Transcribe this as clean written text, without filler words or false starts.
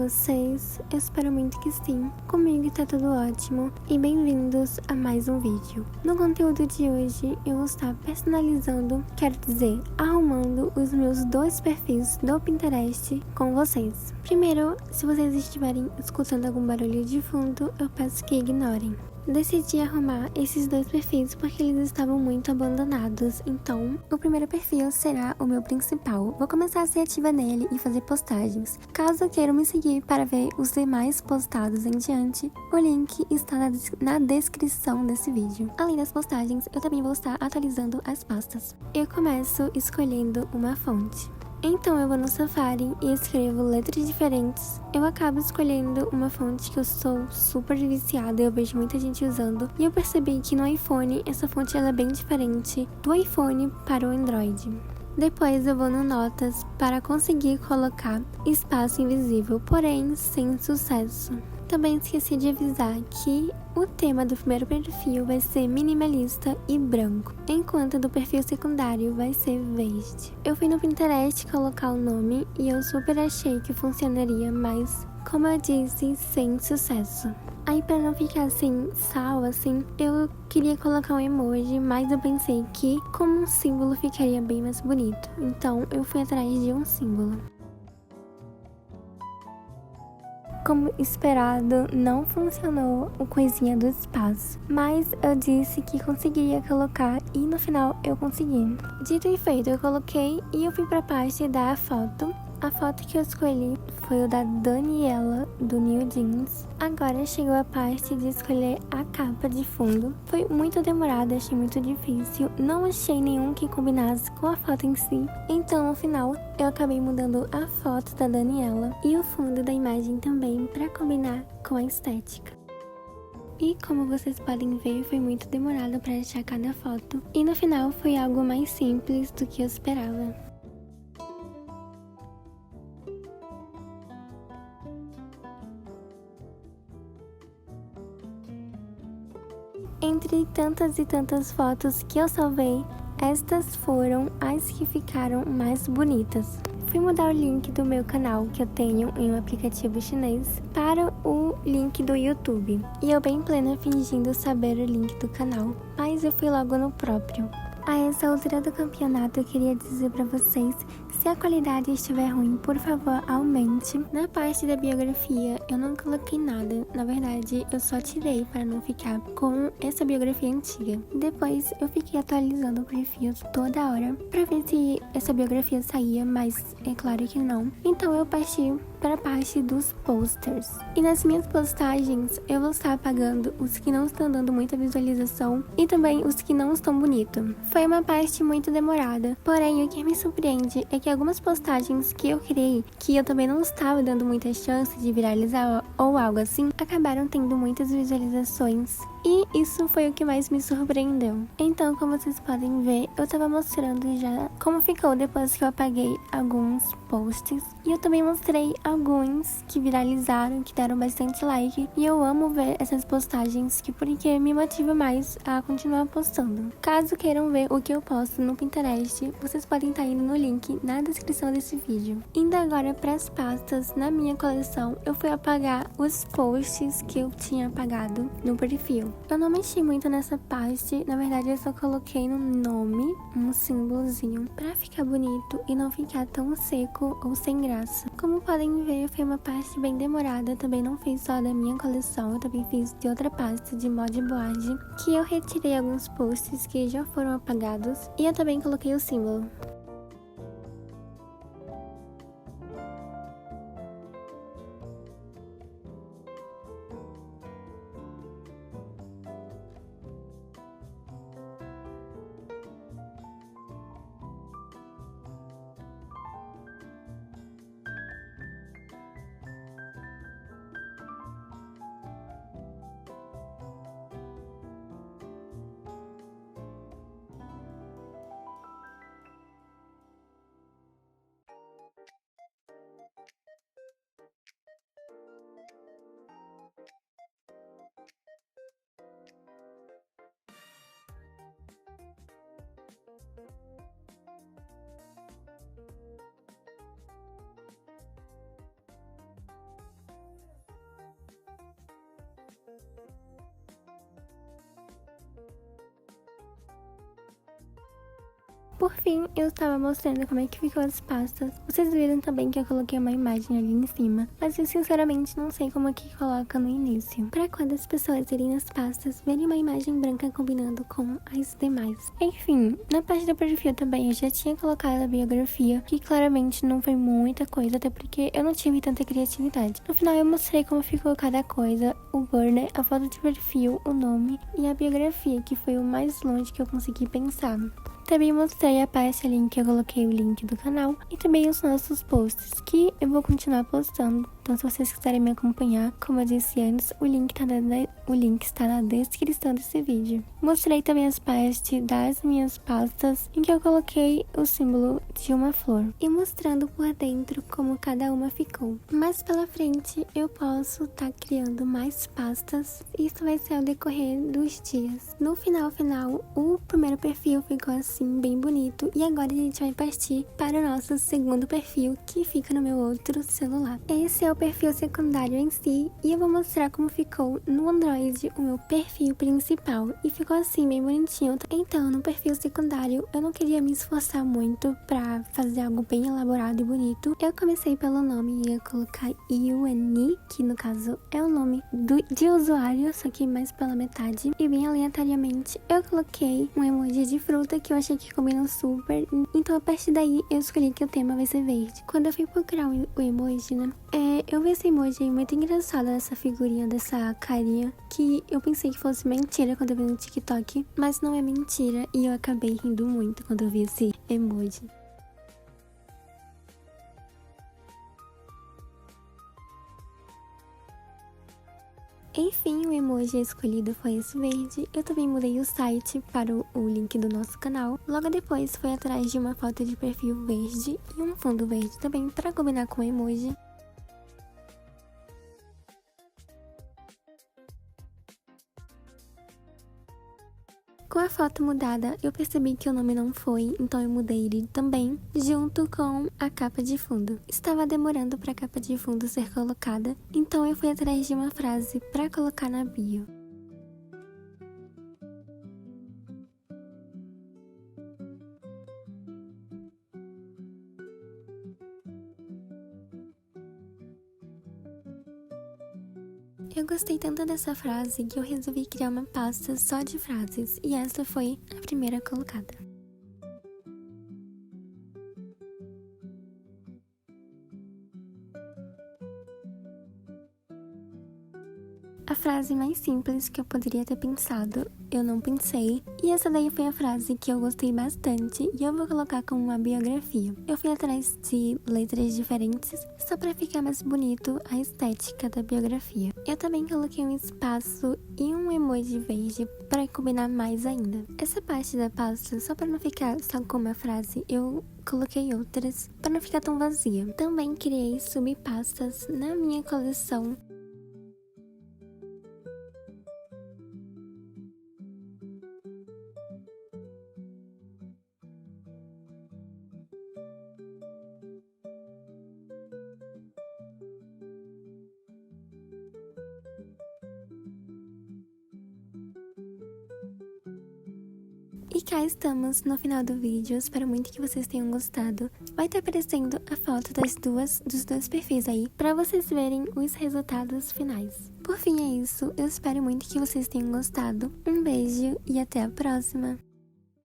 vocês? Eu espero muito que sim. Comigo tá tudo ótimo e bem-vindos a mais um vídeo. No conteúdo de hoje eu vou estar personalizando, quero dizer, arrumando os meus dois perfis do Pinterest com vocês. Primeiro, se vocês estiverem escutando algum barulho de fundo, eu peço que ignorem. Decidi arrumar esses dois perfis porque eles estavam muito abandonados, então o primeiro perfil será o meu principal. Vou começar a ser ativa nele e fazer postagens. Caso queiram me seguir para ver os demais postados em diante, o link está na descrição desse vídeo. Além das postagens, eu também vou estar atualizando as pastas. Eu começo escolhendo uma fonte. Então eu vou no Safari e escrevo letras diferentes. Eu acabo escolhendo uma fonte que eu sou super viciada, eu vejo muita gente usando. E eu percebi que no iPhone essa fonte ela é bem diferente do iPhone para o Android. Depois eu vou no Notas para conseguir colocar espaço invisível, porém sem sucesso. Também esqueci de avisar que o tema do primeiro perfil vai ser minimalista e branco, enquanto do perfil secundário vai ser verde. Eu fui no Pinterest colocar o nome e eu super achei que funcionaria, mas, como eu disse, sem sucesso. Aí pra não ficar assim, sal, assim, eu queria colocar um emoji, mas eu pensei que como um símbolo ficaria bem mais bonito. Então eu fui atrás de um símbolo. Como esperado, não funcionou o coisinha do espaço, mas eu disse que conseguiria colocar e no final eu consegui. Dito e feito, eu coloquei e eu fui pra parte da foto. A foto que eu escolhi foi o da Daniela, do New Jeans. Agora chegou a parte de escolher a capa de fundo. Foi muito demorado, achei muito difícil. Não achei nenhum que combinasse com a foto em si. Então, no final, eu acabei mudando a foto da Daniela e o fundo da imagem também para combinar com a estética. E como vocês podem ver, foi muito demorado para achar cada foto. E no final foi algo mais simples do que eu esperava. Entre tantas e tantas fotos que eu salvei, estas foram as que ficaram mais bonitas. Fui mudar o link do meu canal que eu tenho em um aplicativo chinês para o link do YouTube. E eu bem plena fingindo saber o link do canal, mas eu fui logo no próprio. A essa altura do campeonato eu queria dizer pra vocês, se a qualidade estiver ruim, por favor, aumente. Na parte da biografia, eu não coloquei nada. Na verdade, eu só tirei para não ficar com essa biografia antiga. Depois, eu fiquei atualizando o perfil toda hora para ver se essa biografia saía, mas é claro que não. Então, eu parti para a parte dos posters. E nas minhas postagens, eu vou estar apagando os que não estão dando muita visualização e também os que não estão bonitos. Foi uma parte muito demorada, porém o que me surpreende é que algumas postagens que eu criei, que eu também não estava dando muita chance de viralizar ou algo assim, acabaram tendo muitas visualizações. E isso foi o que mais me surpreendeu. Então, como vocês podem ver, eu tava mostrando já como ficou depois que eu apaguei alguns posts. E eu também mostrei alguns que viralizaram, que deram bastante like. E eu amo ver essas postagens, porque me motiva mais a continuar postando. Caso queiram ver o que eu posto no Pinterest, vocês podem estar indo no link na descrição desse vídeo. Indo agora para as pastas, na minha coleção, eu fui apagar os posts que eu tinha apagado no perfil. Eu não mexi muito nessa parte, na verdade eu só coloquei no nome um símbolozinho pra ficar bonito e não ficar tão seco ou sem graça. Como podem ver, foi uma parte bem demorada, também não fiz só da minha coleção, eu também fiz de outra pasta de modboard, que eu retirei alguns posts que já foram apagados e eu também coloquei o símbolo. Por fim, eu estava mostrando como é que ficou as pastas. Vocês viram também que eu coloquei uma imagem ali em cima, mas eu sinceramente não sei como é que coloca no início, para quando as pessoas irem nas pastas, verem uma imagem branca combinando com as demais. Enfim, na parte do perfil também eu já tinha colocado a biografia, que claramente não foi muita coisa, até porque eu não tive tanta criatividade. No final eu mostrei como ficou cada coisa, o banner, a foto de perfil, o nome e a biografia, que foi o mais longe que eu consegui pensar. Também mostrei a parte ali em que eu coloquei o link do canal e também os nossos posts, que eu vou continuar postando. Então, se vocês quiserem me acompanhar, como eu disse antes, o link está na descrição desse vídeo. Mostrei também as partes das minhas pastas, em que eu coloquei o símbolo de uma flor. E mostrando por dentro como cada uma ficou. Mais pela frente, eu posso estar criando mais pastas. Isso vai ser ao decorrer dos dias. No final, o primeiro perfil ficou assim, bem bonito. E agora a gente vai partir para o nosso segundo perfil, que fica no meu outro celular. Esse é o perfil secundário em si, e eu vou mostrar como ficou no Android o meu perfil principal, e ficou assim bem bonitinho. Então, no perfil secundário eu não queria me esforçar muito pra fazer algo bem elaborado e bonito. Eu comecei pelo nome e ia colocar Yuani, que no caso é o nome de usuário, só que mais pela metade, e bem aleatoriamente eu coloquei um emoji de fruta que eu achei que combina super. Então a partir daí eu escolhi que o tema vai ser verde. Quando eu fui procurar o emoji, né, eu vi esse emoji aí muito engraçado, essa figurinha dessa carinha, que eu pensei que fosse mentira quando eu vi no TikTok, mas não é mentira, e eu acabei rindo muito quando eu vi esse emoji. Enfim, o emoji escolhido foi esse verde. Eu também mudei o site para o link do nosso canal. Logo depois foi atrás de uma foto de perfil verde e um fundo verde também para combinar com o emoji. Com a foto mudada, eu percebi que o nome não foi, então eu mudei ele também, junto com a capa de fundo. Estava demorando para a capa de fundo ser colocada, então eu fui atrás de uma frase para colocar na bio. Eu gostei tanto dessa frase que eu resolvi criar uma pasta só de frases, e essa foi a primeira colocada. A frase mais simples que eu poderia ter pensado, eu não pensei, e essa daí foi a frase que eu gostei bastante e eu vou colocar como uma biografia. Eu fui atrás de letras diferentes só pra ficar mais bonito a estética da biografia. Eu também coloquei um espaço e um emoji verde para combinar mais ainda. Essa parte da pasta, só pra não ficar só com uma frase, eu coloquei outras para não ficar tão vazia. Também criei subpastas na minha coleção. E cá estamos no final do vídeo, espero muito que vocês tenham gostado. Vai estar aparecendo a foto dos dois perfis aí, pra vocês verem os resultados finais. Por fim é isso, eu espero muito que vocês tenham gostado. Um beijo e até a próxima!